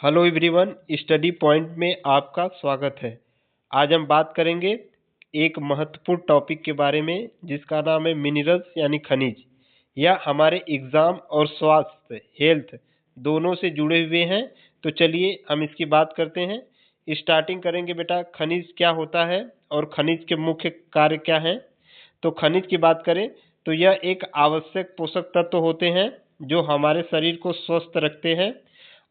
Hello everyone, study point में आपका स्वागत है। आज हम बात करेंगे एक महत्वपूर्ण टॉपिक के बारे में जिसका नाम है मिनरल्स यानी खनिज। यह हमारे एग्जाम और स्वास्थ्य हेल्थ दोनों से जुड़े हुए हैं। तो चलिए हम इसकी बात करते हैं। स्टार्टिंग करेंगे बेटा, खनिज क्या होता है और खनिज के मुख्य कार्य क्या हैं। तो खनिज की बात करें तो यह एक आवश्यक पोषक तत्व होते हैं जो हमारे शरीर को स्वस्थ रखते हैं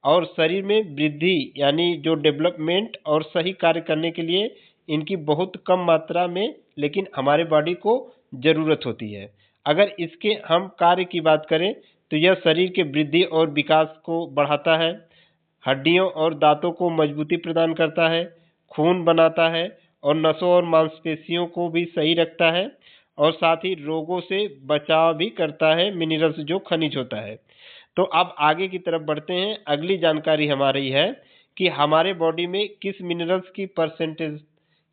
और शरीर में वृद्धि यानी जो डेवलपमेंट और सही कार्य करने के लिए इनकी बहुत कम मात्रा में लेकिन हमारे बॉडी को ज़रूरत होती है। अगर इसके हम कार्य की बात करें तो यह शरीर के वृद्धि और विकास को बढ़ाता है, हड्डियों और दांतों को मजबूती प्रदान करता है, खून बनाता है और नसों और मांसपेशियों को भी सही रखता है और साथ ही रोगों से बचाव भी करता है मिनरल्स जो खनिज होता है। तो अब आगे की तरफ बढ़ते हैं। अगली जानकारी हमारी है कि हमारे बॉडी में किस मिनरल्स की परसेंटेज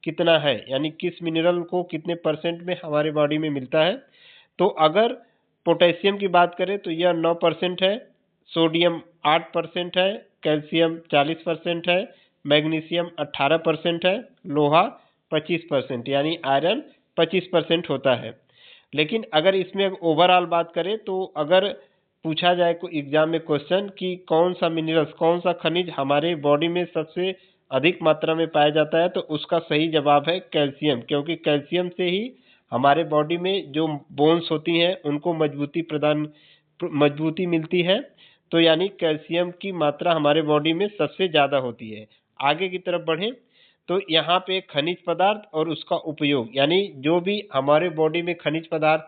कितना है, यानी किस मिनरल को कितने परसेंट में हमारे बॉडी में मिलता है। तो अगर पोटेशियम की बात करें तो यह 9% है, सोडियम 8% है, कैल्शियम 40% है, मैग्नीशियम 18% है, लोहा 25% यानी आयरन 25% होता है। लेकिन अगर इसमें ओवरऑल बात करें तो अगर पूछा जाए को एग्जाम में क्वेश्चन कि कौन सा मिनरल्स कौन सा खनिज हमारे बॉडी में सबसे अधिक मात्रा में पाया जाता है तो उसका सही जवाब है कैल्शियम, क्योंकि कैल्शियम से ही हमारे बॉडी में जो बोन्स होती हैं उनको मजबूती मिलती है। तो यानी कैल्शियम की मात्रा हमारे बॉडी में सबसे ज़्यादा होती है। आगे की तरफ बढ़ें तो यहाँ पे खनिज पदार्थ और उसका उपयोग, यानी जो भी हमारे बॉडी में खनिज पदार्थ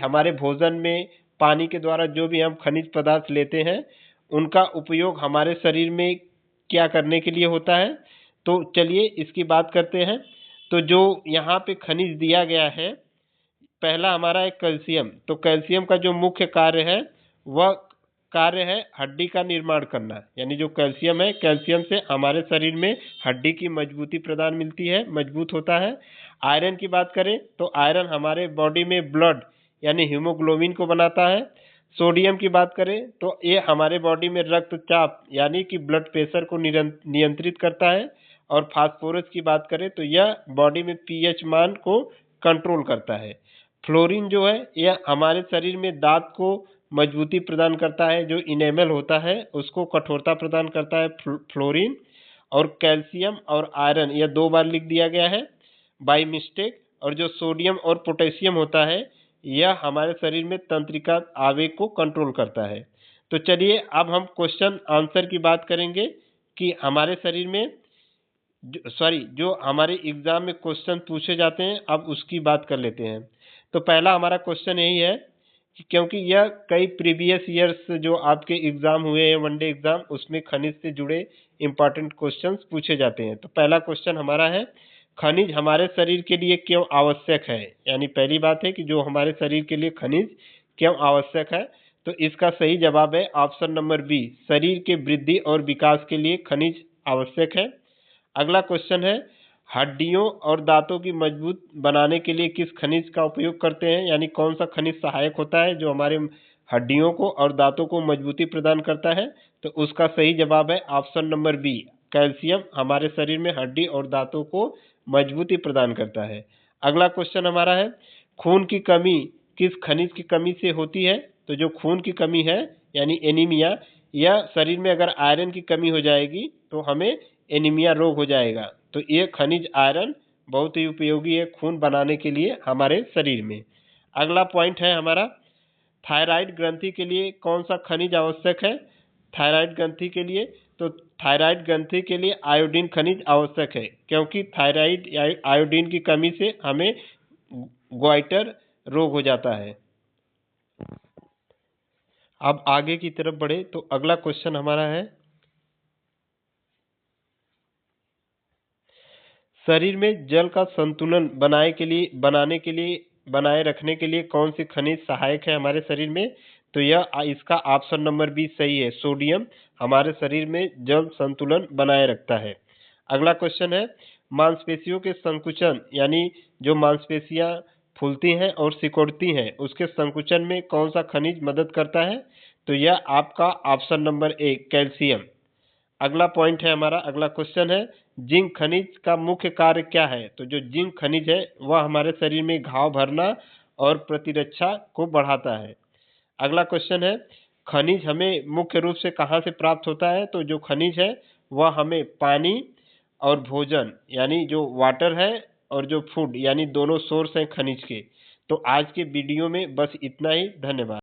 हमारे भोजन में पानी के द्वारा जो भी हम खनिज पदार्थ लेते हैं उनका उपयोग हमारे शरीर में क्या करने के लिए होता है। तो चलिए इसकी बात करते हैं। तो जो यहाँ पे खनिज दिया गया है, पहला हमारा है कैल्शियम। तो कैल्शियम का जो मुख्य कार्य है वह कार्य है हड्डी का निर्माण करना, यानी जो कैल्शियम है, कैल्शियम से हमारे शरीर में हड्डी की मजबूती प्रदान मिलती है, मजबूत होता है। आयरन की बात करें तो आयरन हमारे बॉडी में ब्लड यानी हीमोग्लोबिन को बनाता है। सोडियम की बात करें तो ये हमारे बॉडी में रक्तचाप यानी कि ब्लड प्रेशर को नियंत्रित करता है। और फास्फोरस की बात करें तो यह बॉडी में पीएच मान को कंट्रोल करता है। फ्लोरीन जो है यह हमारे शरीर में दांत को मजबूती प्रदान करता है, जो इनेमल होता है उसको कठोरता प्रदान करता है फ्लोरीन। और कैल्शियम और आयरन यह 2 बार लिख दिया गया है बाय मिस्टेक। और जो सोडियम और पोटेशियम होता है यह हमारे शरीर में तंत्रिका आवेग को कंट्रोल करता है। तो चलिए अब हम क्वेश्चन आंसर की बात करेंगे कि हमारे शरीर में जो हमारे एग्जाम में क्वेश्चन पूछे जाते हैं अब उसकी बात कर लेते हैं। तो पहला हमारा क्वेश्चन यही है कि क्योंकि यह कई प्रीवियस ईयर्स जो आपके एग्जाम हुए हैं वनडे एग्जाम उसमें खनिज से जुड़े इंपॉर्टेंट क्वेश्चंस पूछे जाते हैं। तो पहला क्वेश्चन हमारा है, खनिज हमारे शरीर के लिए क्यों आवश्यक है। यानी पहली बात है कि जो हमारे शरीर के लिए खनिज क्यों आवश्यक है। तो इसका सही जवाब है ऑप्शन नंबर बी, शरीर के वृद्धि और विकास के लिए खनिज आवश्यक है। अगला क्वेश्चन है, हड्डियों और दांतों की मजबूत बनाने के लिए किस खनिज का उपयोग करते हैं, यानी कौन सा खनिज सहायक होता है जो हमारे हड्डियों को और दांतों को मजबूती प्रदान करता है। तो उसका सही जवाब है ऑप्शन नंबर बी, कैल्शियम हमारे शरीर में हड्डी और दांतों को मजबूती प्रदान करता है। अगला क्वेश्चन हमारा है, खून की कमी किस खनिज की कमी से होती है। तो जो खून की कमी है यानी एनीमिया, या शरीर में अगर आयरन की कमी हो जाएगी तो हमें एनीमिया रोग हो जाएगा। तो ये खनिज आयरन बहुत ही उपयोगी है खून बनाने के लिए हमारे शरीर में। अगला पॉइंट है हमारा, थायराइड ग्रंथि के लिए कौन सा खनिज आवश्यक है। थायराइड ग्रंथि के लिए तो थायराइड ग्रंथि के लिए आयोडीन खनिज आवश्यक है, क्योंकि थायराइड आयोडीन की कमी से हमें ग्वाइटर रोग हो जाता है। अब आगे की तरफ बढ़े तो अगला क्वेश्चन हमारा है, शरीर में जल का संतुलन बनाए रखने के लिए कौन सी खनिज सहायक है हमारे शरीर में। तो यह इसका ऑप्शन नंबर बी सही है, सोडियम हमारे शरीर में जल संतुलन बनाए रखता है। अगला क्वेश्चन है, मांसपेशियों के संकुचन यानी जो मांसपेशियां फूलती हैं और सिकुड़ती हैं उसके संकुचन में कौन सा खनिज मदद करता है। तो यह आपका ऑप्शन नंबर ए कैल्शियम। अगला पॉइंट है हमारा, अगला क्वेश्चन है जिंक खनिज का मुख्य कार्य क्या है। तो जो जिंक खनिज है वह हमारे शरीर में घाव भरना और प्रतिरक्षा को बढ़ाता है। अगला क्वेश्चन है खनिज हमें मुख्य रूप से कहाँ से प्राप्त होता है। तो जो खनिज है वह हमें पानी और भोजन यानी जो वाटर है और जो फूड यानी दोनों सोर्स हैं खनिज के। तो आज के वीडियो में बस इतना ही। धन्यवाद।